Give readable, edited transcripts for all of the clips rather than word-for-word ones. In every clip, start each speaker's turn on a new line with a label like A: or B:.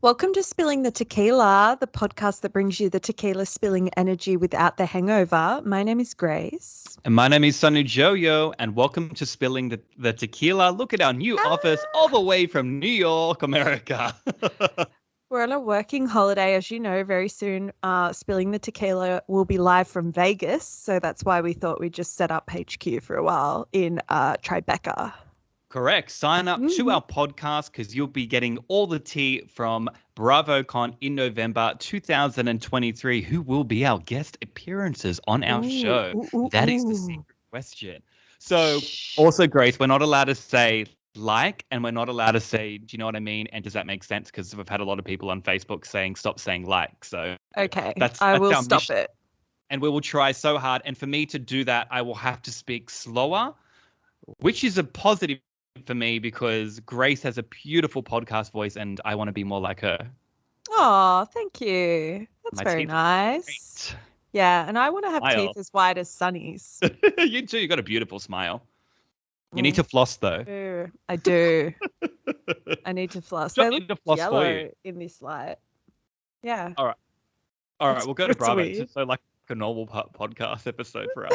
A: Welcome to Spilling the Tequila, the podcast that brings you the tequila spilling energy without the hangover. My name is Grace.
B: And my name is Sonu Joyo, and welcome to Spilling the Tequila. Look at our new office all the way from New York, America.
A: We're on a working holiday, as you know. Very soon, Spilling the Tequila will be live from Vegas. So that's why we thought we'd just set up HQ for a while in Tribeca.
B: Correct. Sign up to our podcast because you'll be getting all the tea from BravoCon in November 2023. Who will be our guest appearances on our show? That is the secret question. So also, Grace, we're not allowed to say like, and we're not allowed to say, do you know what I mean? And does that make sense? Because we've had a lot of people on Facebook saying, stop saying like. So
A: okay,
B: that's
A: I will
B: our
A: stop
B: mission.
A: it.
B: And we will try so hard. And for me to do that, I will have to speak slower, which is a positive for me because Grace has a beautiful podcast voice and I want to be more like her.
A: Oh, thank you. That's very nice. Yeah, and I want to have teeth as white as Sunny's.
B: You too. You got a beautiful smile. You need to floss though.
A: I do. I need to floss. They look yellow in this light. Yeah.
B: All right. We'll go to Bravo. It's just so like a normal podcast episode for us.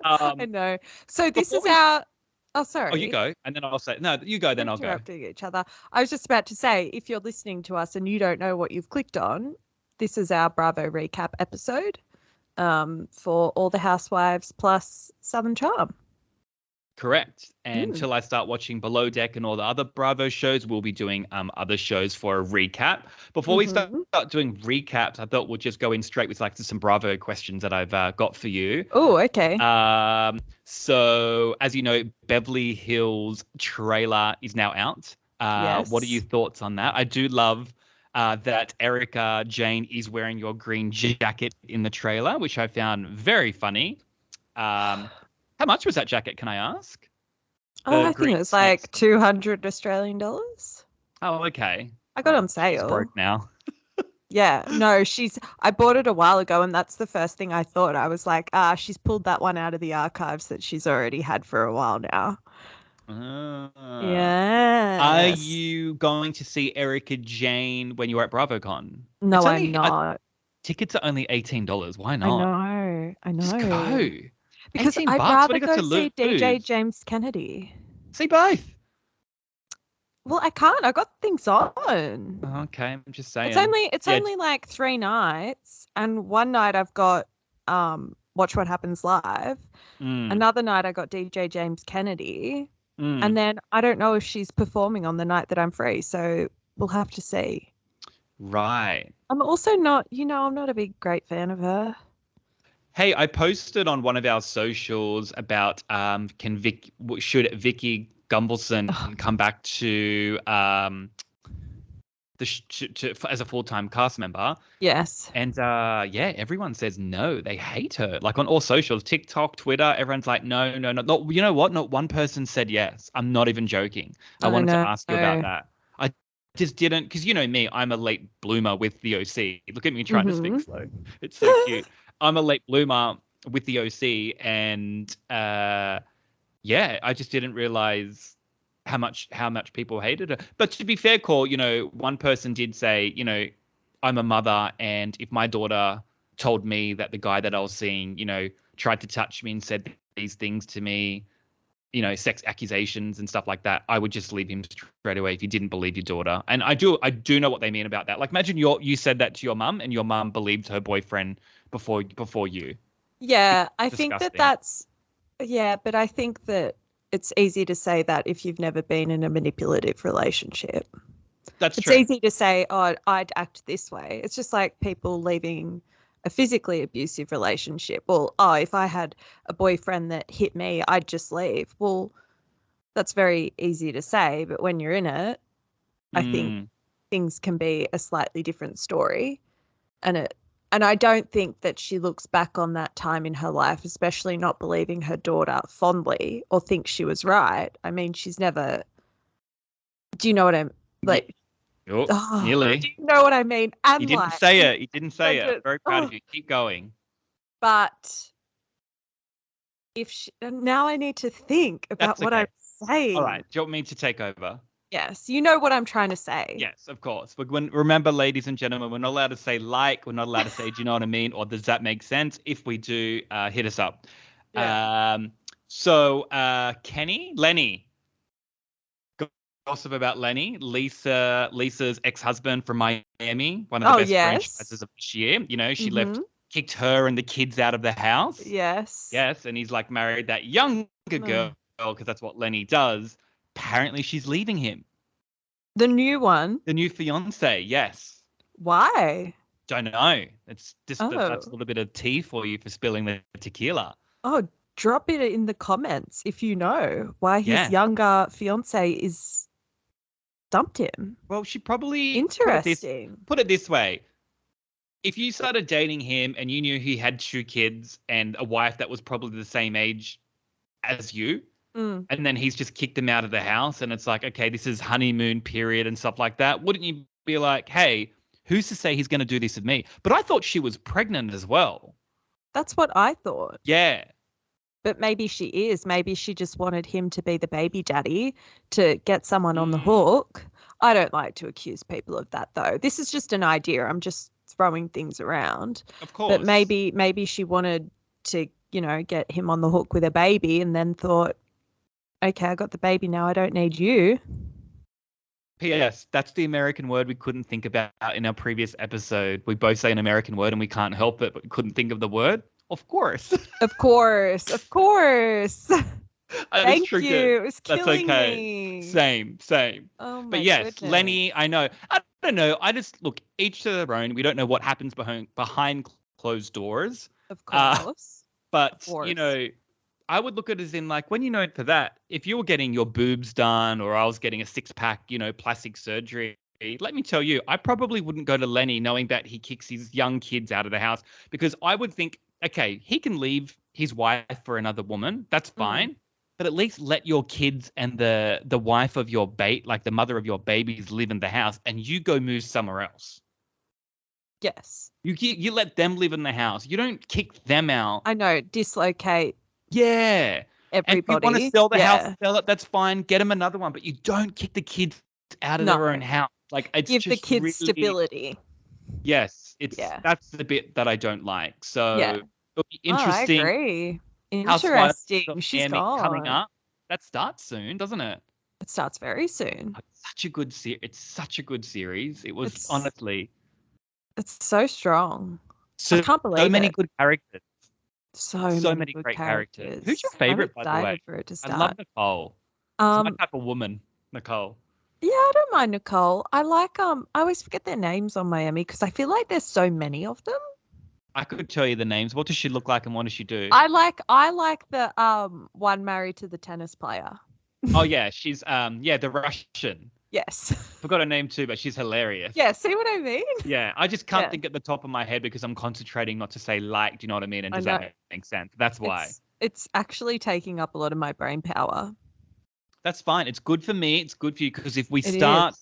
A: I know. So this is our. Oh, sorry.
B: Oh, you go, and then I'll say no. You go, then I'll go.
A: Interrupting each other. I was just about to say, if you're listening to us and you don't know what you've clicked on, this is our Bravo recap episode for all the housewives plus Southern Charm.
B: Correct. And until I start watching Below Deck and all the other Bravo shows, we'll be doing other shows for a recap. Before we start doing recaps, I thought we'll just go in straight with like some Bravo questions that I've got for you.
A: Oh, okay.
B: So as you know, Beverly Hills trailer is now out.
A: Yes.
B: What are your thoughts on that? I do love that Erica Jane is wearing your green jacket in the trailer, which I found very funny. How much was that jacket, can I ask?
A: Oh, I think it was like 200 Australian dollars.
B: Oh, okay.
A: I got it on sale.
B: She's broke now.
A: Yeah, no, I bought it a while ago and that's the first thing I thought. I was like, she's pulled that one out of the archives that she's already had for a while now. Yeah.
B: Are you going to see Erica Jane when you're at BravoCon?
A: No, I'm not.
B: Tickets are only $18. Why not?
A: I know.
B: Just go.
A: Because I'd rather go see DJ James Kennedy.
B: See both.
A: Well, I can't. I got things on.
B: Okay, I'm just saying.
A: It's only like 3 nights, and one night I've got Watch What Happens Live. Another night I got DJ James Kennedy, and then I don't know if she's performing on the night that I'm free, so we'll have to see.
B: Right.
A: I'm also not, I'm not a great fan of her.
B: Hey, I posted on one of our socials about should Vicky Gumbelson come back to as a full-time cast member?
A: Yes.
B: And everyone says no. They hate her. Like on all socials, TikTok, Twitter, everyone's like, no. Not, you know what? Not one person said yes. I'm not even joking. I wanted to ask you about that. I just didn't, because you know me, I'm a late bloomer with the OC. Look at me trying to speak slow. It's so cute. I'm a late bloomer with the OC, and I just didn't realize how much people hated her. But to be fair, Cole, one person did say, I'm a mother, and if my daughter told me that the guy that I was seeing, tried to touch me and said these things to me, sex accusations and stuff like that, I would just leave him straight away if you didn't believe your daughter. And I do know what they mean about that. Like, imagine you said that to your mum, and your mum believed her boyfriend before you.
A: Yeah, I think but I think that it's easy to say that if you've never been in a manipulative relationship.
B: It's
A: true. It's easy to say, oh, I'd act this way. It's just like people leaving a physically abusive relationship. Well, if I had a boyfriend that hit me, I'd just leave. Well, that's very easy to say, but when you're in it, I think things can be a slightly different story. And I don't think that she looks back on that time in her life, especially not believing her daughter fondly or thinks she was right. I mean, she's never. Do you know what I'm like?
B: Nearly.
A: Do you know what I mean? And
B: you didn't say it. You didn't say it. Very proud of you. Keep going.
A: But now I need to think about what I'm saying.
B: All right. Do you want me to take over?
A: Yes, you know what I'm trying to say.
B: Yes, of course. But remember, ladies and gentlemen, we're not allowed to say like, we're not allowed to say, do you know what I mean? Or does that make sense? If we do, hit us up.
A: Yeah.
B: So Lenny, gossip about Lenny, Lisa's ex-husband from Miami, one of the best franchises of this year. You know, she kicked her and the kids out of the house.
A: Yes.
B: Yes, and he's like married that younger girl because that's what Lenny does. Apparently, she's leaving him.
A: The new one?
B: The new fiance, yes.
A: Why?
B: Don't know. It's just that's a little bit of tea for you for spilling the tequila.
A: Oh, drop it in the comments if you know why his younger fiance is dumped him.
B: Well, she probably
A: interesting.
B: Put it this way. If you started dating him and you knew he had 2 kids and a wife that was probably the same age as you, and then he's just kicked them out of the house and it's like, okay, this is honeymoon period and stuff like that, wouldn't you be like, hey, who's to say he's going to do this with me? But I thought she was pregnant as well.
A: That's what I thought.
B: Yeah.
A: But maybe she is. Maybe she just wanted him to be the baby daddy to get someone on the hook. I don't like to accuse people of that, though. This is just an idea. I'm just throwing things around.
B: Of course.
A: But maybe she wanted to, you know, get him on the hook with a baby and then thought, okay, I got the baby now. I don't need you.
B: P.S. That's the American word we couldn't think about in our previous episode. We both say an American word and we can't help it, but we couldn't think of the word. Of course.
A: Of course. Of course. Thank you.
B: It
A: was killing me.
B: Same.
A: Oh my
B: But yes,
A: goodness.
B: Lenny, I know. I don't know. I just look, each to their own. We don't know what happens behind closed doors.
A: Of course.
B: But you know, I would look at it as in like when you know for that, if you were getting your boobs done or I was getting a 6-pack, you know, plastic surgery, let me tell you, I probably wouldn't go to Lenny knowing that he kicks his young kids out of the house because I would think, okay, he can leave his wife for another woman. That's fine. But at least let your kids and the wife of your like the mother of your babies live in the house and you go move somewhere else.
A: Yes.
B: You let them live in the house. You don't kick them out.
A: I know. Dislocate.
B: Yeah.
A: Everybody.
B: And if you want to sell the house, sell it. That's fine. Get them another one. But you don't kick the kids out of their own house. Like it's
A: give
B: just
A: the kids
B: really,
A: stability.
B: Yes. That's the bit that I don't like. So it'll be interesting.
A: I agree. Interesting. She's gone.
B: Coming up. That starts soon, doesn't it?
A: It starts very soon.
B: It's such a good series. It was honestly.
A: It's so strong.
B: I can't believe so many good characters.
A: So many
B: great
A: characters.
B: Who's your favorite, by the way?
A: For it to start.
B: I love Nicole. She's my type of woman, Nicole.
A: Yeah, I don't mind Nicole. I like I always forget their names on Miami because I feel like there's so many of them.
B: I could tell you the names. What does she look like and what does she do?
A: I like the one married to the tennis player.
B: Oh yeah, she's the Russian.
A: Yes.
B: Forgot her name too, but she's hilarious.
A: Yeah, see what I mean?
B: Yeah, I just can't think at the top of my head because I'm concentrating not to say like, do you know what I mean? And does that make sense? That's why.
A: It's actually taking up a lot of my brain power.
B: That's fine. It's good for me. It's good for you because if we start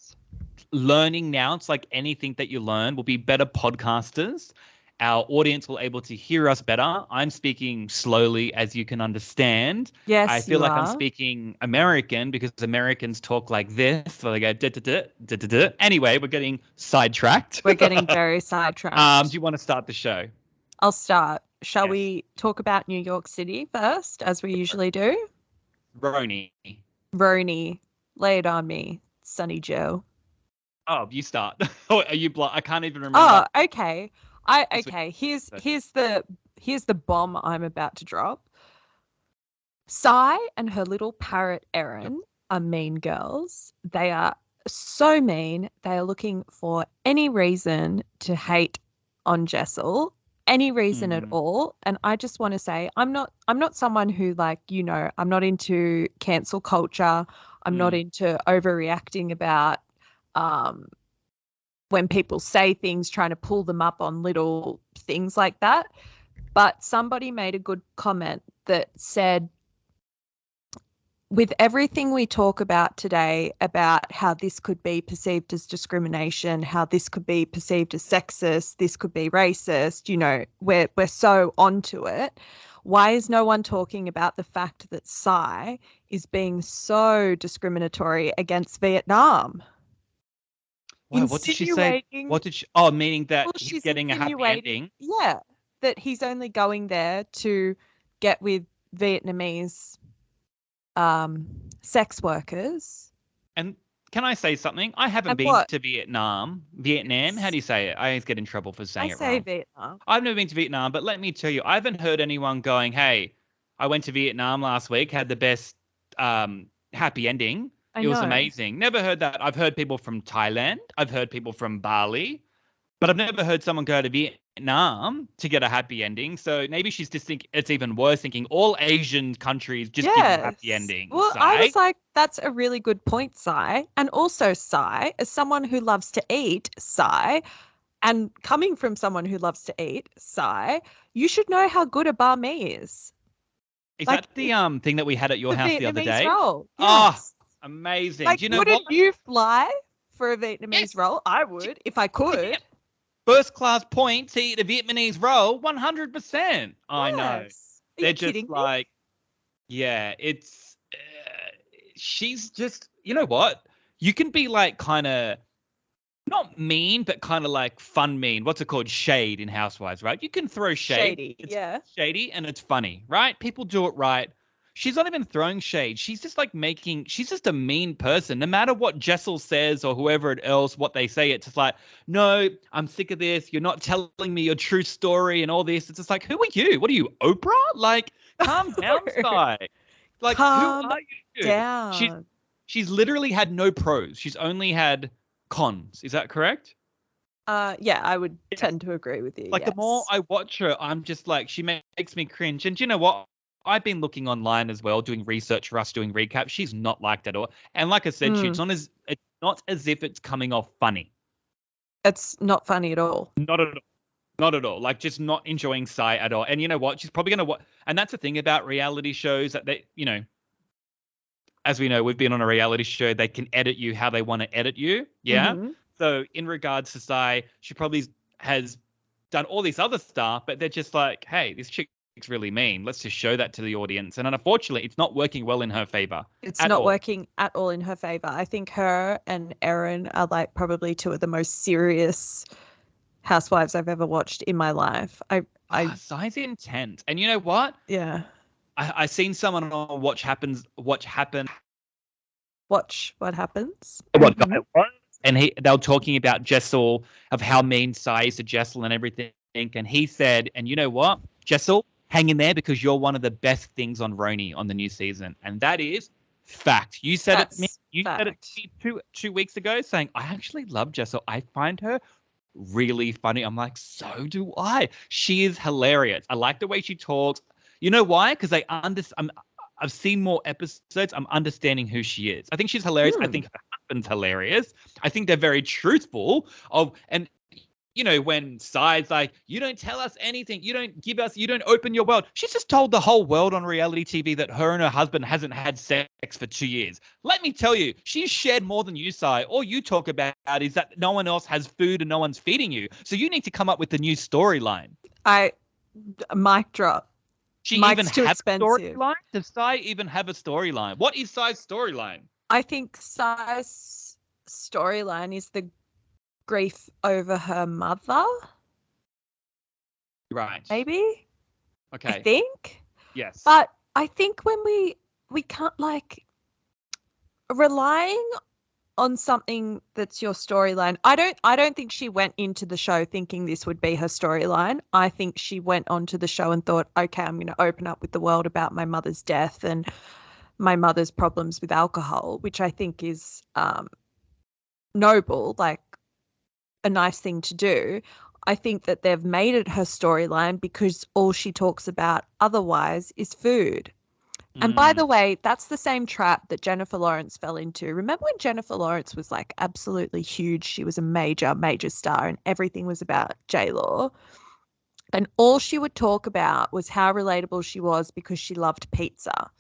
B: learning now, it's like anything that you learn, we'll be better podcasters. Our audience will able to hear us better. I'm speaking slowly, as you can understand.
A: Yes,
B: I feel like I'm speaking American because Americans talk like this. So they go da da da da da da. Anyway, we're getting sidetracked.
A: We're getting very sidetracked.
B: Do you want to start the show?
A: I'll start. Shall we talk about New York City first, as we usually do?
B: Rhony,
A: lay it on me, Sunny Joe.
B: Oh, you start. Oh, are you I can't even remember.
A: Oh, okay. Here's the bomb I'm about to drop. Sai and her little parrot Erin are mean girls. They are so mean. They are looking for any reason to hate on Jessel, any reason at all. And I just want to say I'm not someone who, like, you know, I'm not into cancel culture. I'm not into overreacting about when people say things, trying to pull them up on little things like that. But somebody made a good comment that said, with everything we talk about today about how this could be perceived as discrimination, how this could be perceived as sexist, this could be racist, you know, we're so onto it. why is no one talking about the fact that Psy is being so discriminatory against Vietnam?
B: Why, what did she say? What did she? Oh, meaning that he's getting a happy ending.
A: Yeah, that he's only going there to get with Vietnamese sex workers.
B: And can I say something? I haven't been to Vietnam. Vietnam? How do you say it? I always get in trouble for saying it wrong. I say
A: Vietnam.
B: I've never been to Vietnam, but let me tell you, I haven't heard anyone going, hey, I went to Vietnam last week, had the best happy ending. It was amazing. Never heard that. I've heard people from Thailand. I've heard people from Bali. But I've never heard someone go to Vietnam to get a happy ending. So maybe she's just thinking it's even worse, thinking all Asian countries just give you happy endings.
A: Well, I was like, that's a really good point, Psy. And also, Psy, as someone who loves to eat, Psy, and coming from someone who loves to eat, Psy, you should know how good a banh mi is.
B: Is that the thing that we had at your house the other day?
A: Roll.
B: Yes. Oh, amazing.
A: Like,
B: do you know
A: wouldn't you fly for a Vietnamese roll? I would, if I could.
B: Yeah. First class point to eat a Vietnamese roll, 100%. I know. They're just like, yeah, it's, she's just, you know what? You can be like kind of, not mean, but kind of like fun mean. What's it called? Shade in Housewives, right? You can throw shade.
A: Shady,
B: it's shady and it's funny, right? People do it right. She's not even throwing shade. She's just like she's just a mean person. No matter what Jessel says or whoever else, what they say, it's just like, no, I'm sick of this. You're not telling me your true story and all this. It's just like, who are you? What are you, Oprah? Like, calm down, Psy. Like,
A: calm
B: who are you?
A: Down.
B: She's literally had no pros. She's only had cons. Is that correct?
A: Yeah, I would tend to agree with you.
B: Like, the more I watch her, I'm just like, she makes me cringe. And do you know what? I've been looking online as well, doing research for us, doing recaps. She's not liked at all. And like I said, it's not as if it's coming off funny.
A: It's not funny at all.
B: Not at all. Not at all. Like, just not enjoying Psy at all. And you know what? She's probably going to watch. And that's the thing about reality shows, that they, you know, as we know, we've been on a reality show. They can edit you how they want to edit you. Yeah. Mm-hmm. So in regards to Psy, she probably has done all this other stuff, but they're just like, hey, this chick really mean. Let's just show that to the audience. And unfortunately, it's not working well in her favor.
A: It's not working at all in her favor. I think her and Erin are like probably two of the most serious housewives I've ever watched in my life.
B: Psy's intense. And you know what?
A: Yeah.
B: I seen someone on Watch What Happens.
A: Watch What Happens.
B: And they were talking about Jessel, of how mean Psy is to Jessel and everything. And he said, and you know what, Jessel, hang in there, because you're one of the best things on rhony on the new season. And that is fact. You said it to me. You said it to me 2 weeks ago, saying, I actually love Jessel. I find her really funny. I'm like, so do I. She is hilarious. I like the way she talks. You know why? Because I've seen more episodes. I'm understanding who she is. I think she's hilarious. I think her husband's hilarious. I think they're very truthful. And you know, when Psy's like, you don't tell us anything, you don't open your world. She's just told the whole world on reality TV that her and her husband hasn't had sex for 2 years. Let me tell you, she's shared more than you, Psy. All you talk about is that no one else has food and no one's feeding you. So you need to come up with a new storyline.
A: Mic drop.
B: She Mike's even have a storyline? Does Psy even have a storyline? What is Psy's storyline?
A: I think Psy's storyline is the grief over her mother.
B: Right.
A: Maybe.
B: Okay.
A: I think.
B: Yes.
A: But I think when we can't, like, relying on something that's your storyline. I don't think she went into the show thinking this would be her storyline. I think she went onto the show and thought, okay, I'm going to open up with the world about my mother's death and my mother's problems with alcohol, which I think is noble, like a nice thing to do. I think that they've made it her storyline because all she talks about otherwise is food. And by the way, that's the same trap that Jennifer Lawrence fell into. Remember when Jennifer Lawrence was like absolutely huge? She was a major, major star and everything was about J-Law. And all she would talk about was how relatable she was because she loved pizza.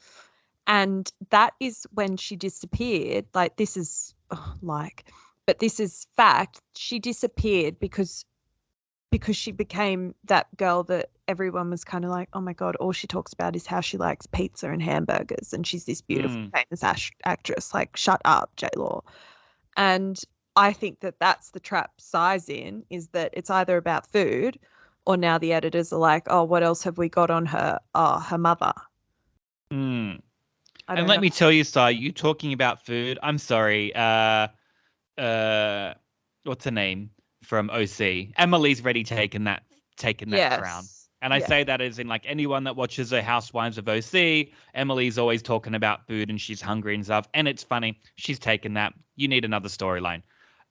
A: And that is when she disappeared. Like, this is but this is fact. She disappeared because because she became that girl that everyone was kind of like, oh my God, all she talks about is how she likes pizza and hamburgers, and she's this beautiful, famous actress. Like, shut up, J-Law. And I think that that's the trap Si's in, is that it's either about food, or now the editors are like, oh, what else have we got on her? Oh, her mother.
B: And let me tell you, Si, you talking about food. I'm sorry. What's her name from OC? Emily's already taken that crown. And I say that as in, like, anyone that watches the Housewives of OC, Emily's always talking about food and she's hungry and stuff. And it's funny. She's taken that. You need another storyline.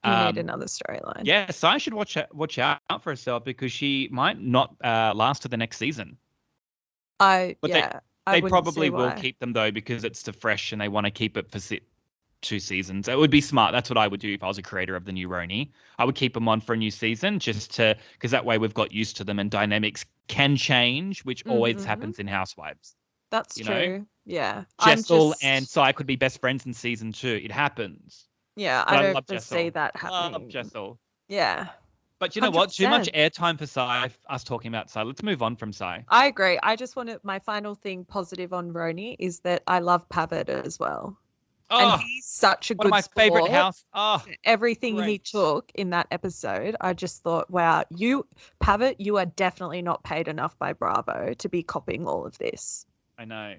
A: Need another storyline.
B: Yes, I should watch out for herself, because she might not last to the next season. They probably will keep them, though, because it's the fresh and they want to keep it for 2 seasons. It would be smart. That's what I would do if I was a creator of the new rhony. I would keep them on for a new season, because that way we've got used to them and dynamics can change, which always happens in Housewives.
A: That's true. Yeah.
B: Jessel and Si could be best friends in season 2. It happens.
A: Yeah, I don't foresee that happening.
B: I love Jessel.
A: Yeah.
B: But you know 100%. What? Too much airtime for Si, us talking about Si. Let's move on from Si.
A: I agree. I just wanted my final thing positive on rhony is that I love Pavitt as well. And he's such a good
B: one of my favorite house.
A: Everything he took in that episode, I just thought, wow, Pavitt, you are definitely not paid enough by Bravo to be copying all of this.
B: I know.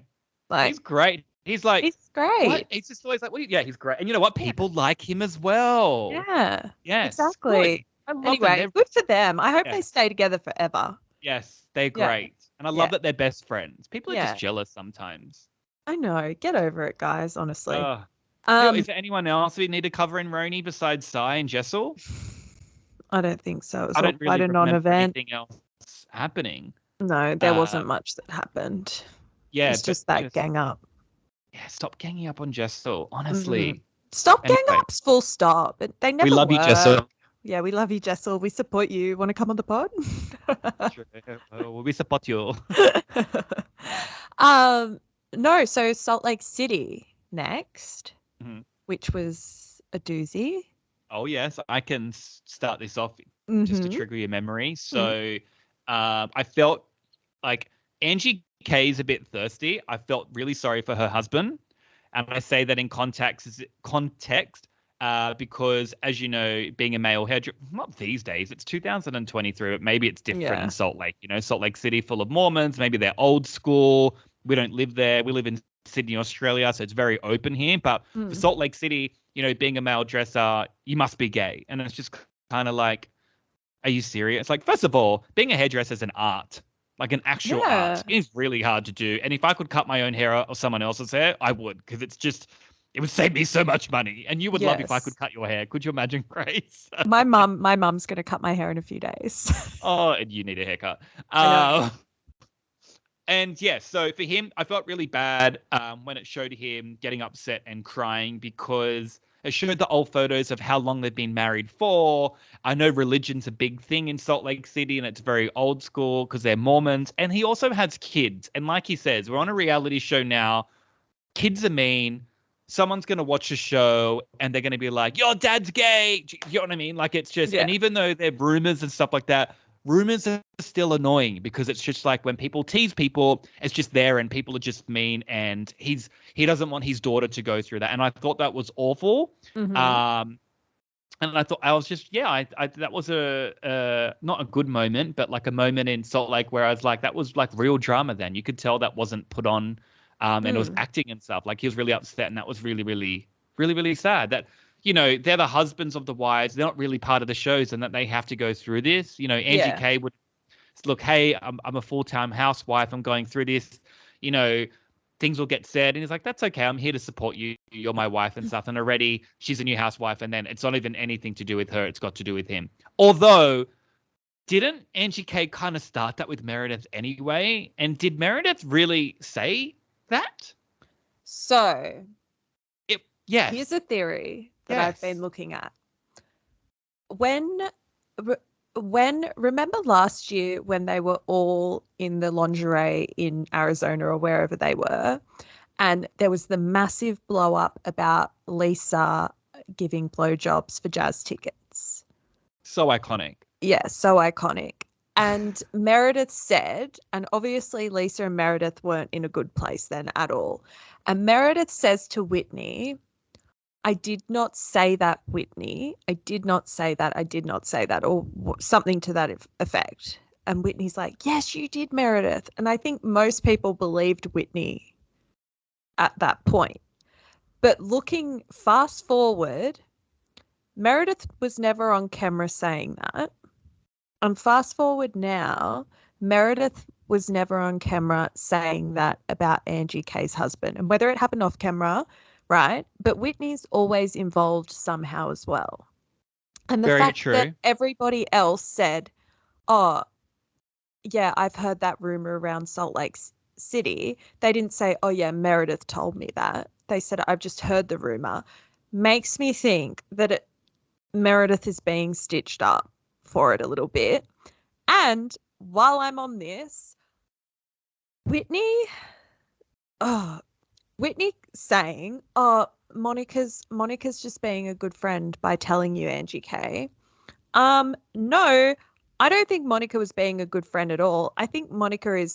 A: Like,
B: he's great. He's great.
A: What?
B: He's just always like, he's great. And you know what? People like him as well.
A: Yeah.
B: Yes.
A: Exactly. Anyway, good for them. I hope they stay together forever.
B: Yes, they're great. And I love that they're best friends. People are just jealous sometimes.
A: I know. Get over it, guys, honestly.
B: Is there anyone else we need to cover in rhony besides Si and Jessel?
A: I don't think so. It was
B: quite
A: really a non-event.
B: Anything else happening?
A: No, there wasn't much that happened. Yeah. It's just that gang up.
B: Yeah, stop ganging up on Jessel, honestly.
A: Stop gang ups, full stop. They never
B: We love you, Jessel.
A: Yeah, we love you, Jessel. We support you. Want to come on the pod?
B: Sure. We support you.
A: No, so Salt Lake City next, which was a doozy.
B: Oh, yes. I can start this off just to trigger your memory. So I felt like Angie K is a bit thirsty. I felt really sorry for her husband. And I say that in context because, as you know, being a male hairdresser, not these days, it's 2023, but maybe it's different in Salt Lake. You know, Salt Lake City full of Mormons. Maybe they're old school. We don't live there. We live in Sydney, Australia, so it's very open here. But for Salt Lake City, you know, being a male dresser, you must be gay. And it's just kind of like, are you serious? Like, first of all, being a hairdresser is an art, like an actual art. It's really hard to do. And if I could cut my own hair or someone else's hair, I would, because it would save me so much money. And you would love if I could cut your hair. Could you imagine, Grace?
A: My mum's going to cut my hair in a few days.
B: Oh, and you need a haircut. And so for him, I felt really bad when it showed him getting upset and crying, because it showed the old photos of how long they've been married for. I know religion's a big thing in Salt Lake City, and it's very old school because they're Mormons. And he also has kids. And like he says, we're on a reality show now. Kids are mean. Someone's going to watch a show and they're going to be like, your dad's gay. You know what I mean? Like, it's just, and even though there are rumors and stuff like that, rumors are still annoying, because it's just like when people tease people, it's just there and people are just mean, and he doesn't want his daughter to go through that. And I thought that was awful. And I thought I was just, that was a not a good moment, but like a moment in Salt Lake where I was like, that was like real drama then. You could tell that wasn't put on and it was acting and stuff. Like, he was really upset, and that was really, really, really, really sad that, you know, they're the husbands of the wives. They're not really part of the shows, and that they have to go through this. You know, Angie K would look, hey, I'm a full-time housewife. I'm going through this. You know, things will get said. And he's like, that's okay. I'm here to support you. You're my wife and stuff. And already she's a new housewife. And then it's not even anything to do with her. It's got to do with him. Although, didn't Angie K kind of start that with Meredith anyway? And did Meredith really say that?
A: So, here's a theory that I've been looking at. Remember last year when they were all in the lingerie in Arizona or wherever they were, and there was the massive blow up about Lisa giving blowjobs for jazz tickets.
B: So iconic.
A: Yeah, so iconic. And Meredith said, and obviously Lisa and Meredith weren't in a good place then at all. And Meredith says to Whitney, I did not say that, Whitney. I did not say that. I did not say that, or something to that effect. And Whitney's like, yes, you did, Meredith. And I think most people believed Whitney at that point. But looking fast forward, Meredith was never on camera saying that. And fast forward now, Meredith was never on camera saying that about Angie K's husband. And whether it happened off camera, right? But Whitney's always involved somehow as well. And the
B: Very
A: fact
B: true.
A: that everybody else said, oh, yeah, I've heard that rumor around Salt Lake City. They didn't say, oh, yeah, Meredith told me that. They said, I've just heard the rumor. Makes me think that Meredith is being stitched up for it a little bit. And while I'm on this, Whitney saying, oh, Monica's just being a good friend by telling you, Angie K. No, I don't think Monica was being a good friend at all. I think Monica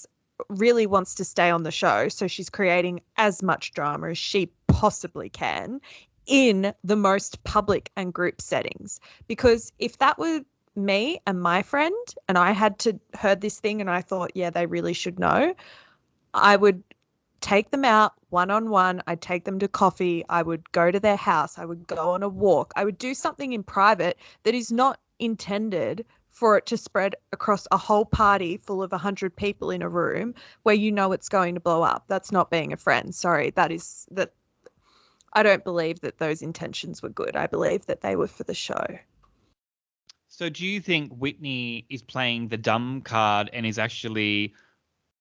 A: really wants to stay on the show, so she's creating as much drama as she possibly can in the most public and group settings. Because if that were me and my friend and I had heard this thing and I thought, yeah, they really should know, I would take them out one-on-one. I'd take them to coffee. I would go to their house. I would go on a walk. I would do something in private that is not intended for it to spread across a whole party full of 100 people in a room where you know it's going to blow up. That's not being a friend. Sorry, that. I don't believe that those intentions were good. I believe that they were for the show.
B: So do you think Whitney is playing the dumb card and is actually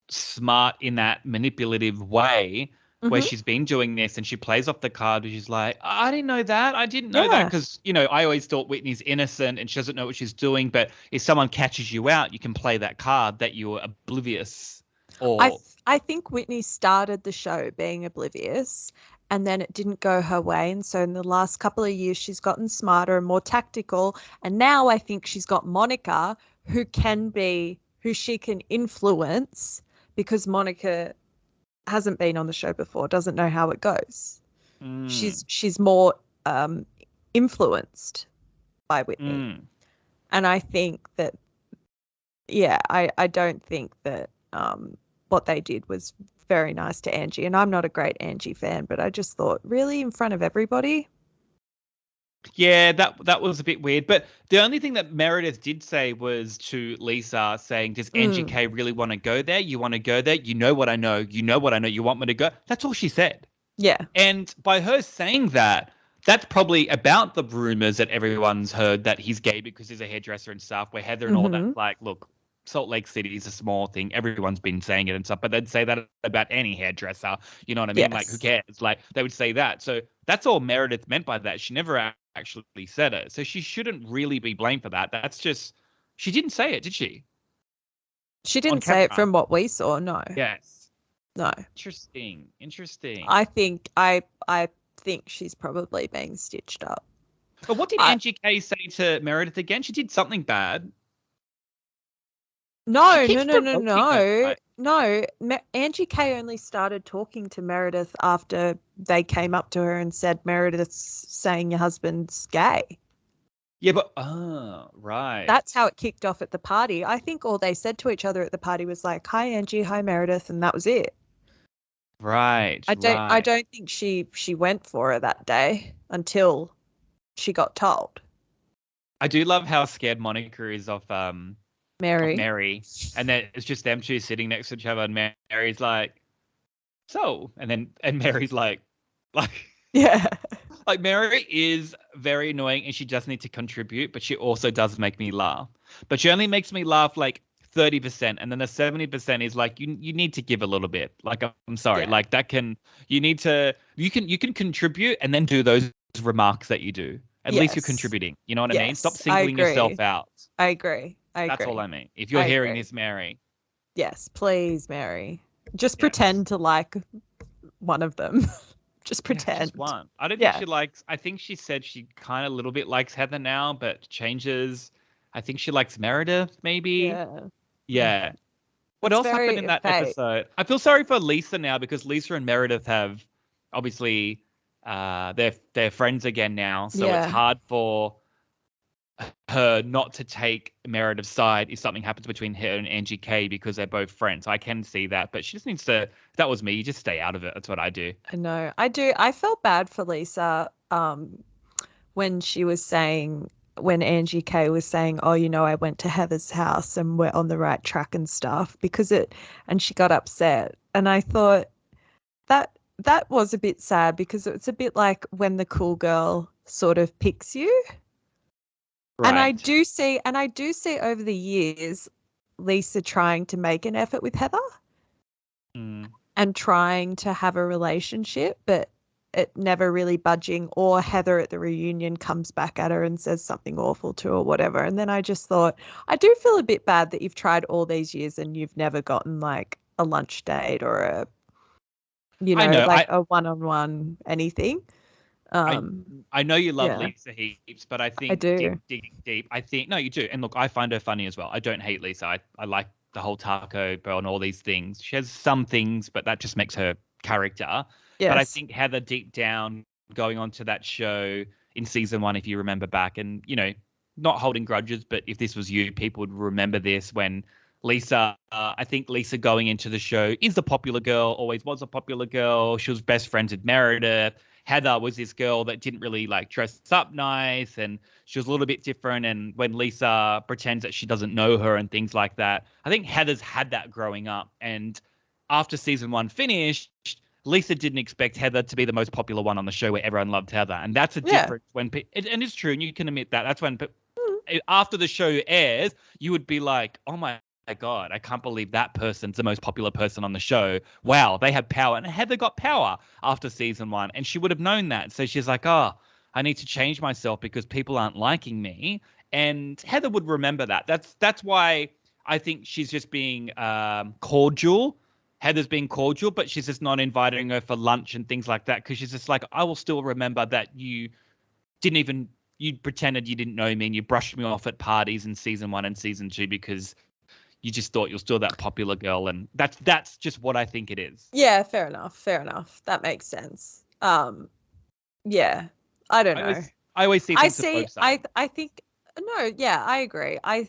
B: smart in that manipulative way where she's been doing this and she plays off the card where she's like, I didn't know that. I didn't know that because, I always thought Whitney's innocent and she doesn't know what she's doing. But if someone catches you out, you can play that card that you were oblivious. Or
A: I think Whitney started the show being oblivious and then it didn't go her way. And so in the last couple of years, she's gotten smarter and more tactical. And now I think she's got Monica who she can influence because Monica hasn't been on the show before, doesn't know how it goes. She's more influenced by Whitney. And I think that, I don't think that what they did was very nice to Angie. And I'm not a great Angie fan, but I just thought, really, in front of everybody?
B: Yeah, that was a bit weird. But the only thing that Meredith did say was to Lisa saying, does Angie K really want to go there? You want to go there? You know what I know. You know what I know. You want me to go? That's all she said.
A: Yeah.
B: And by her saying that, that's probably about the rumors that everyone's heard that he's gay because he's a hairdresser and stuff, where Heather and all that, like, look, Salt Lake City is a small thing. Everyone's been saying it and stuff, but they'd say that about any hairdresser. You know what I mean? Yes. Like, who cares? Like, they would say that. So that's all Meredith meant by that. She never actually said it. So she shouldn't really be blamed for that. That's just, she didn't say it, did she?
A: She didn't say it from what we saw, no.
B: Yes.
A: No.
B: Interesting.
A: I think she's probably being stitched up.
B: But what did Angie K say to Meredith again? She did something bad.
A: No. Angie K only started talking to Meredith after they came up to her and said, Meredith's saying your husband's gay.
B: Yeah, but, right.
A: That's how it kicked off at the party. I think all they said to each other at the party was like, hi, Angie, hi, Meredith, and that was it.
B: Right.
A: I don't think she went for her that day until she got told.
B: I do love how scared Monica is of Mary, and then it's just them two sitting next to each other, and Mary's like, so, and Mary's like,
A: yeah,
B: like Mary is very annoying, and she does need to contribute, but she also does make me laugh. But she only makes me laugh like 30%, and then the 70% is like you need to give a little bit. Like, I'm sorry, like that you can contribute and then do those remarks that you do. At least you're contributing. You know what I mean? Stop singling yourself out.
A: I agree.
B: That's all I mean. If you're hearing this, Mary.
A: Yes, please, Mary. Just pretend to like one of them. Just pretend.
B: Just one. I don't think she likes. I think she said she kind of a little bit likes Heather now, but changes. I think she likes Meredith, maybe.
A: Yeah.
B: Yeah. What
A: It's
B: else happened
A: very
B: in that
A: fake.
B: episode? I feel sorry for Lisa now because Lisa and Meredith have obviously they're friends again now, so it's
A: Yeah.
B: hard for her not to take Meredith's side if something happens between her and Angie K because they're both friends. I can see that, but she just needs to. If that was me, you just stay out of it. That's what I do.
A: I know. I do. I felt bad for Lisa when she was saying, when Angie K was saying, oh, I went to Heather's house and we're on the right track and stuff and she got upset. And I thought that was a bit sad because it's a bit like when the cool girl sort of picks you. And I
B: Right.
A: do see over the years Lisa trying to make an effort with Heather and trying to have a relationship, but it never really budging, or Heather at the reunion comes back at her and says something awful to her or whatever. And then I just thought, I do feel a bit bad that you've tried all these years and you've never gotten like a lunch date or
B: I know.
A: a one-on-one anything.
B: I know you love
A: Yeah,
B: Lisa heaps, but I
A: I
B: think
A: do.
B: digging deep, I think no, you do. And look, I find her funny as well. I don't hate Lisa. I like the whole Taco Bell and all these things. She has some things, but that just makes her character. But I
A: Yes.
B: think Heather deep down going on to that show in season 1, if you remember back, and not holding grudges, but if this was you, people would remember this when Lisa, I think Lisa going into the show is the popular girl, always was a popular girl. She was best friends with Meredith. Heather was this girl that didn't really like dress up nice and she was a little bit different. And when Lisa pretends that she doesn't know her and things like that, I think Heather's had that growing up. And after season 1 finished, Lisa didn't expect Heather to be the most popular one on the show where everyone loved Heather. And that's a difference when, and it's true, and you can admit that. That's when after the show airs, you would be like, oh my God, I can't believe that person's the most popular person on the show. Wow, they have power. And Heather got power after season 1, and she would have known that. So she's like, oh, I need to change myself because people aren't liking me. And Heather would remember that. That's why I think she's just being cordial. Heather's being cordial, but she's just not inviting her for lunch and things like that because she's just like, I will still remember that you pretended you didn't know me and you brushed me off at parties in season 1 and season 2 because you just thought you're still that popular girl, and that's just what I think it is.
A: Yeah, fair enough. That makes sense. Yeah, I don't know.
B: I always see things on both sides.
A: I think no, yeah, I agree. I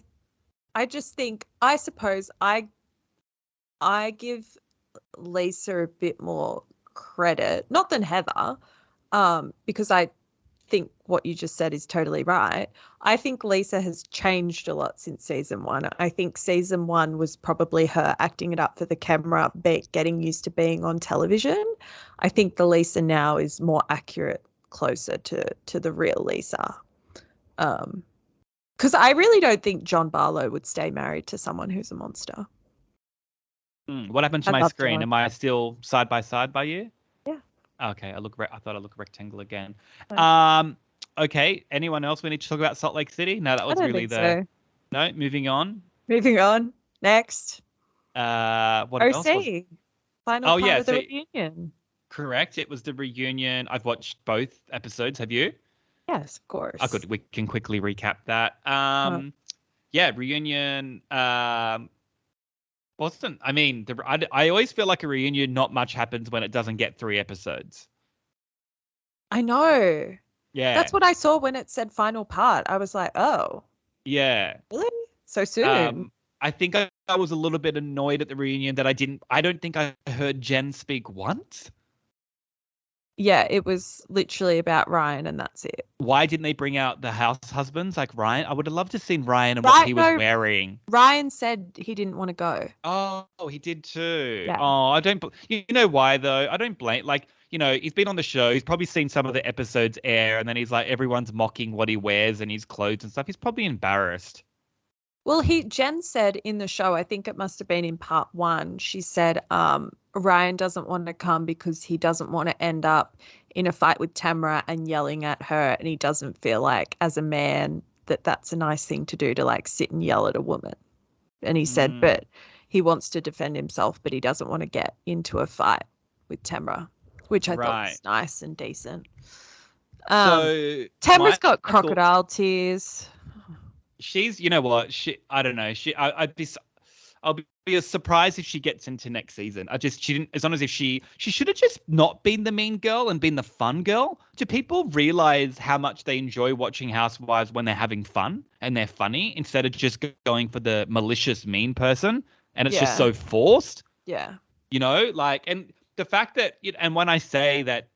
A: just think, I suppose I give Lisa a bit more credit, not than Heather, because I think what you just said is totally right. I think Lisa has changed a lot since season 1. I think season 1 was probably her acting it up for the camera, getting used to being on television. I think the Lisa now is more accurate, closer to the real Lisa. Because I really don't think John Barlow would stay married to someone who's a monster.
B: What happened to my screen? John. Am I still side by side by you?
A: Yeah.
B: Okay, I thought I looked rectangle again.
A: Right.
B: Okay. Anyone else we need to talk about Salt Lake City? No, that was really
A: so.
B: No, moving on.
A: Next.
B: What else was?
A: Final part of the reunion.
B: Correct. It was the reunion. I've watched both episodes. Have you?
A: Yes, of course.
B: We can quickly recap that. Yeah, reunion. Wasn't. I mean, I always feel like a reunion, not much happens when it doesn't get 3 episodes.
A: I know.
B: Yeah.
A: That's what I saw when it said final part. I was like, oh.
B: Yeah.
A: Really? So soon?
B: I think I was a little bit annoyed at the reunion that I don't think I heard Jen speak once.
A: Yeah, it was literally about Ryan and that's it.
B: Why didn't they bring out the house husbands like Ryan? I would have loved to have seen Ryan and what he was wearing.
A: Ryan said he didn't want to go.
B: Oh, he did too.
A: Yeah.
B: Oh, I don't. You know why though? I don't blame. Like, he's been on the show. He's probably seen some of the episodes air, and then he's like, everyone's mocking what he wears and his clothes and stuff. He's probably embarrassed.
A: Well, Jen said in the show, I think it must have been in part 1, she said Ryan doesn't want to come because he doesn't want to end up in a fight with Tamara and yelling at her, and he doesn't feel like as a man that's a nice thing to do, to like sit and yell at a woman. And he said, but he wants to defend himself, but he doesn't want to get into a fight with Tamara, which I thought was nice and decent.
B: So
A: Tamara's got crocodile tears.
B: she's, you know what? I don't know. I'll be surprised if she gets into next season. She didn't. It's almost as if she should have just not been the mean girl and been the fun girl. Do people realize how much they enjoy watching Housewives when they're having fun and they're funny instead of just going for the malicious mean person? And it's just so forced.
A: Yeah.
B: You know, like, and the fact that, and when I say that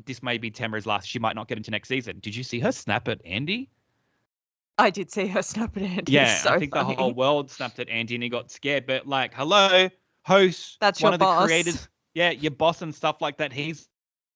B: this may be Tamara's last, she might not get into next season. Did you see her snap at Andy?
A: I did see her snap at Andy.
B: Yeah,
A: so
B: I think
A: funny.
B: the whole world snapped at Andy and he got scared. But like, hello, host,
A: that's
B: one
A: your
B: of
A: boss.
B: the creators, yeah, your boss and stuff like that. He's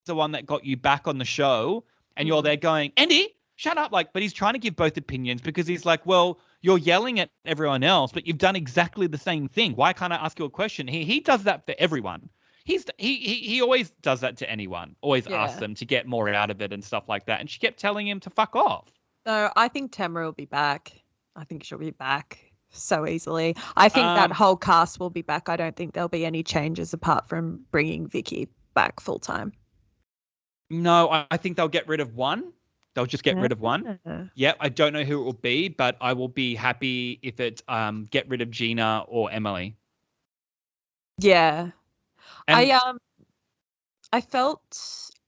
B: the one that got you back on the show, and you're there going, Andy, shut up. Like, but he's trying to give both opinions because he's like, well, you're yelling at everyone else, but you've done exactly the same thing. Why can't I ask you a question? He does that for everyone. He always does that to anyone. Always asks them to get more out of it and stuff like that. And she kept telling him to fuck off.
A: No, I think Tamara will be back. I think she'll be back so easily. I think that whole cast will be back. I don't think there'll be any changes apart from bringing Vicky back full time.
B: No, I think they'll get rid of one. They'll just get rid of one. Yeah, I don't know who it will be, but I will be happy if it's get rid of Gina or Emily.
A: Yeah. And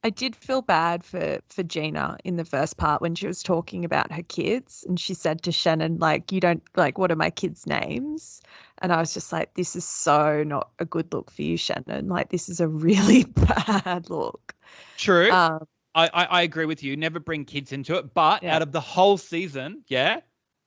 A: I did feel bad for Gina in the first part when she was talking about her kids and she said to Shannon, like, you don't, like, what are my kids' names? And I was just like, this is so not a good look for you, Shannon. Like, this is a really bad look.
B: True. I agree with you. Never bring kids into it. But out of the whole season,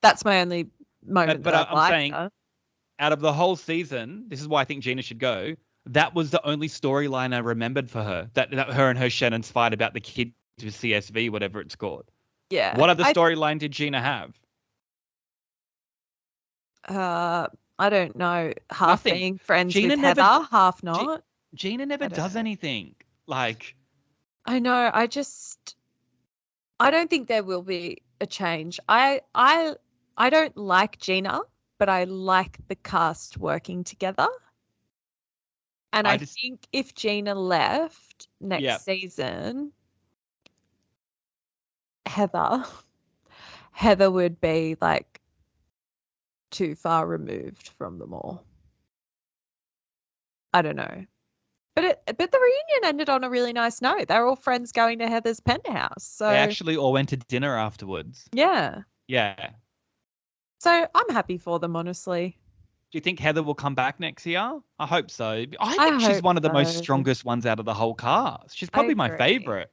A: that's my only moment. But I'm saying,
B: out of the whole season, this is why I think Gina should go. That was the only storyline I remembered for her. That her and her Shannon's fight about the kids with CSV, whatever it's called.
A: Yeah.
B: What other storyline did Gina have?
A: I don't know. Half
B: Nothing.
A: Being friends with Heather, half not.
B: Gina never does anything. Like,
A: I know. I don't think there will be a change. I don't like Gina, but I like the cast working together. And I think if Gina left next season, Heather would be like too far removed from them all. I don't know. But the reunion ended on a really nice note. They were all friends going to Heather's penthouse. So
B: they actually all went to dinner afterwards.
A: Yeah.
B: Yeah.
A: So I'm happy for them, honestly.
B: Do you think Heather will come back next year? I hope so. I think she's one of the most strongest ones out of the whole cast. She's probably my favorite.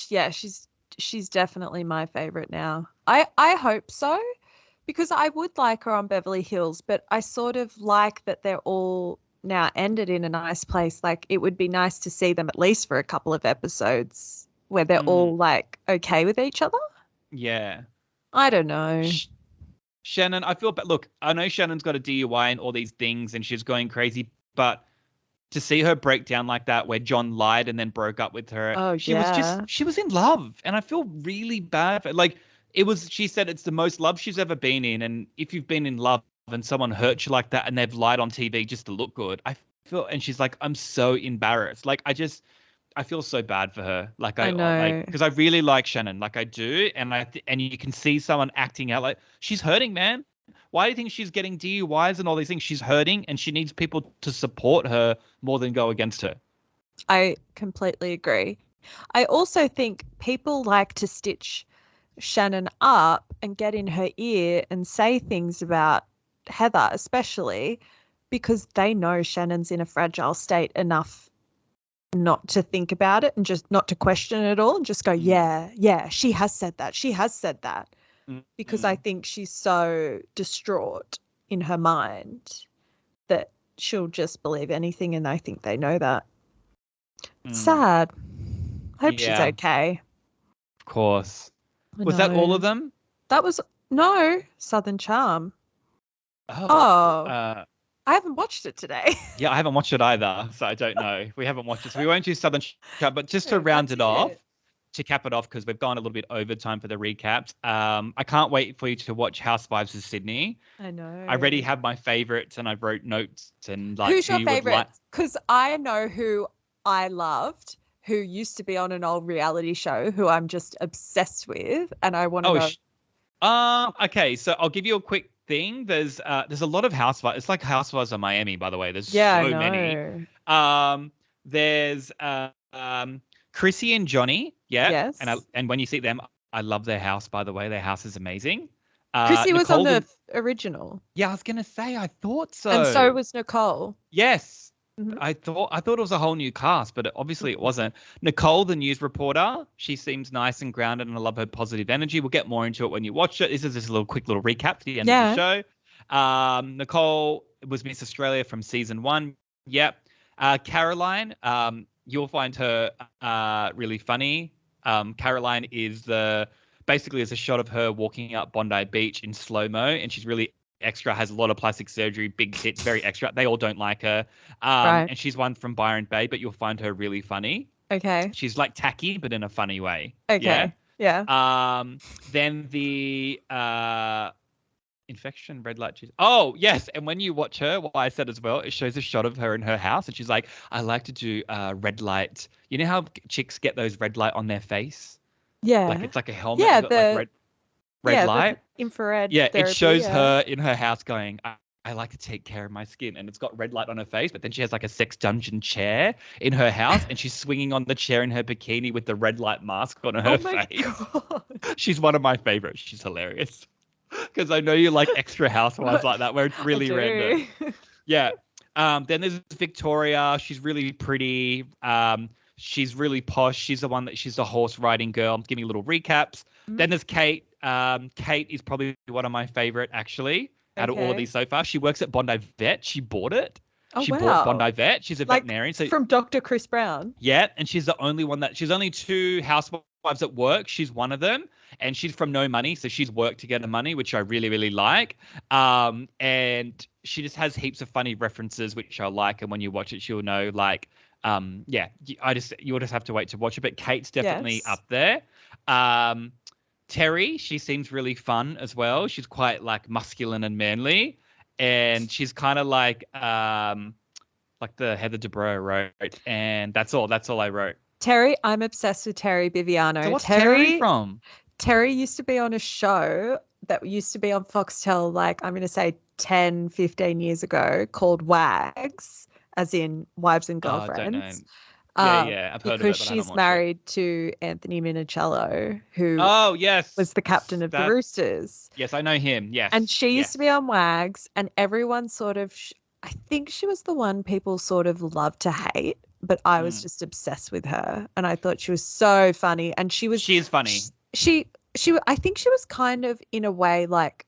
A: Yeah, she's definitely my favorite now. I hope so, because I would like her on Beverly Hills, but I sort of like that they're all now ended in a nice place. Like, it would be nice to see them at least for a couple of episodes where they're all like okay with each other.
B: Yeah.
A: I don't know.
B: Shannon, I feel bad. Look, I know Shannon's got a DUI and all these things and she's going crazy, but to see her break down like that where John lied and then broke up with her, she was in love. And I feel really bad for, like, she said it's the most love she's ever been in. And if you've been in love and someone hurts you like that and they've lied on TV just to look good, and she's like, I'm so embarrassed. Like, I feel so bad for her. Like, I know, because I really like Shannon, like I do, and you can see someone acting out like she's hurting, man. Why do you think she's getting DUIs and all these things? She's hurting, and she needs people to support her more than go against her.
A: I completely agree. I also think people like to stitch Shannon up and get in her ear and say things about Heather, especially because they know Shannon's in a fragile state enough not to think about it and just not to question it at all and just go, yeah, she has said that. Because I think she's so distraught in her mind that she'll just believe anything, and I think they know that. Sad. Hope she's okay.
B: Of course. Was that all of them?
A: That was Southern Charm. I haven't watched it today.
B: Yeah, I haven't watched it either, so I don't know. We haven't watched it, so we won't do Southern Charm. But just to round it off, to cap it off, because we've gone a little bit over time for the recaps, I can't wait for you to watch Housewives of Sydney.
A: I know.
B: I already have my favorites, and I wrote notes and like.
A: Who's your favorite? Because I know who I loved, who used to be on an old reality show, who I'm just obsessed with, and I want to know
B: Okay, so I'll give you a quick thing. There's a lot of housewives. It's like Housewives of Miami, by the way. There's
A: Yeah, I
B: so many.
A: know.
B: There's Chrissy and Johnny, yeah.
A: Yes.
B: And when you see them, I love their house, by the way. Their house is amazing.
A: Chrissy was on
B: Nicole,
A: the original,
B: yeah, I was gonna say, I thought
A: and so
B: so.
A: was Nicole.
B: Yes.
A: Mhm.
B: I thought it was a whole new cast, but obviously it wasn't. Nicole, the news reporter, she seems nice and grounded, and I love her positive energy. We'll get more into it when you watch it. This is just a quick little recap to the end of the
A: Yeah.
B: show. Nicole was Miss Australia from season 1. Yep. Caroline, you'll find her really funny. Caroline is basically is a shot of her walking up Bondi Beach in slow-mo, and she's really extra, has a lot of plastic surgery, big tits, very extra. They all don't like her.
A: Right.
B: And she's one from Byron Bay, but you'll find her really funny.
A: Okay.
B: She's like tacky, but in a funny way.
A: Okay. Yeah.
B: Then the infection, red light. Oh, yes. And when you watch her, what I said as well, it shows a shot of her in her house. And she's like, I like to do red light. You know how chicks get those red light on their face?
A: Yeah.
B: Like it's like a helmet.
A: Yeah.
B: Got like red light.
A: The infrared.
B: Yeah,
A: therapy,
B: it shows her in her house going, I like to take care of my skin. And it's got red light on her face, but then she has like a sex dungeon chair in her house and she's swinging on the chair in her bikini with the red light mask on her face. God. She's one of my favorites. She's hilarious. Because I know you like extra housewives like that where it's really random. Yeah. Then there's Victoria. She's really pretty. She's really posh. She's the horse riding girl. Give me little recaps. Mm-hmm. Then there's Kate. Kate is probably one of my favorite, actually, out of all of these so far. She works at Bondi Vet. She bought it. She bought Bondi Vet. She's a veterinarian. So
A: from Dr. Chris Brown.
B: Yeah, and she's the only one she's only 2 housewives at work. She's one of them, and she's from no money, so she's worked to get the money, which I really, really like. And she just has heaps of funny references, which I like. And when you watch it, you'll know, like, you'll just have to wait to watch it. But Kate's definitely up there. Terry, she seems really fun as well. She's quite like masculine and manly, and she's kind of like the Heather Dubrow wrote, and that's all I wrote.
A: Terry, I'm obsessed with Terry Biviano.
B: So what's Terry from?
A: Terry used to be on a show that used to be on Foxtel, like I'm going to say 10, 15 years ago, called Wags, as in Wives and Girlfriends.
B: I don't know. Yeah, I've heard of it,
A: because she's married to Anthony Minicello, who was the captain of the Roosters.
B: Yes, I know him. Yes.
A: And she used to be on Wags, and everyone sort of, I think she was the one people sort of loved to hate, but I was just obsessed with her, and I thought she was so funny. And she is funny. She I think she was kind of in a way like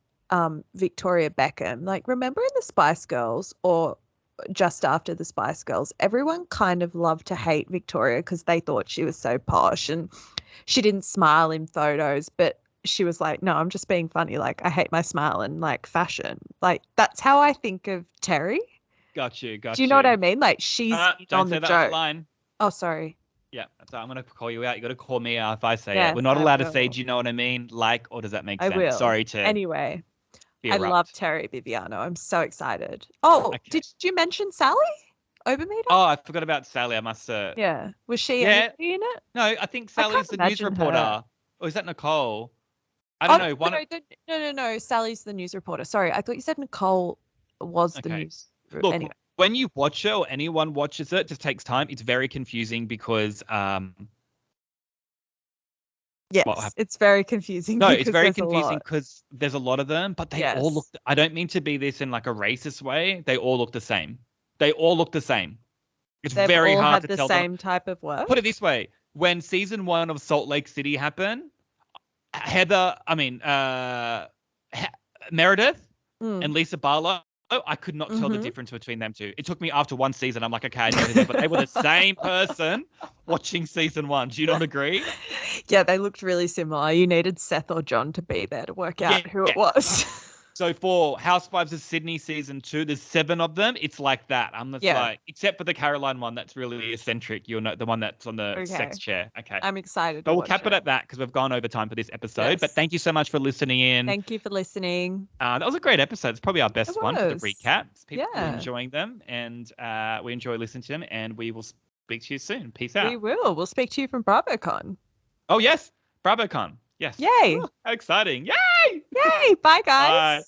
A: Victoria Beckham. Like, remember in the Spice Girls, or just after the Spice Girls, everyone kind of loved to hate Victoria because they thought she was so posh and she didn't smile in photos, but she was like, no, I'm just being funny. Like, I hate my smile and like fashion. Like, that's how I think of Terry.
B: Got you.
A: Do you know what I mean? Like, she's on the joke.
B: Line.
A: Oh, sorry.
B: Yeah, so I'm going to call you out. You got to call me out if I say it. We're not allowed to say, do you know what I mean? Like, or does that make sense? I will. Sorry to.
A: Anyway. I love Terry Biviano. I'm so excited. Oh, did you mention Sally Obermeter?
B: Oh, I forgot about Sally. I must have.
A: Yeah. Was she in it?
B: No, I think Sally's the news reporter. Or is that Nicole? I don't know.
A: No. Sally's the news reporter. Sorry, I thought you said Nicole was the news.
B: Look,
A: anyway.
B: When you watch it or anyone watches it, just takes time. It's very confusing because
A: yes, it's very confusing.
B: No, it's very confusing because there's a lot of them, but they all look. I don't mean to be this in like a racist way. They all look the same. It's very hard to tell.
A: The same type of work.
B: Put it this way: when season 1 of Salt Lake City happened, Meredith and Lisa Barlow. I could not tell the difference between them two. It took me after one season. I'm like, okay, I know this, but they were the same person watching season 1. Do you not agree?
A: Yeah, they looked really similar. You needed Seth or John to be there to work out who it was.
B: So for Housewives of Sydney season 2, there's 7 of them. It's like that. I'm just like, except for the Caroline one, that's really eccentric. You'll know the one that's on the sex chair. Okay.
A: I'm excited.
B: But we'll cap it at that because we've gone over time for this episode. Yes. But thank you so much for listening in.
A: Thank you for listening.
B: That was a great episode. It's probably our best one for the recaps. People are enjoying them, and we enjoy listening to them. And we will speak to you soon. Peace out.
A: We will. We'll speak to you from BravoCon.
B: Oh yes, BravoCon. Yes.
A: Yay!
B: Oh, how exciting! Yay!
A: Yay. Bye, guys.
B: Bye.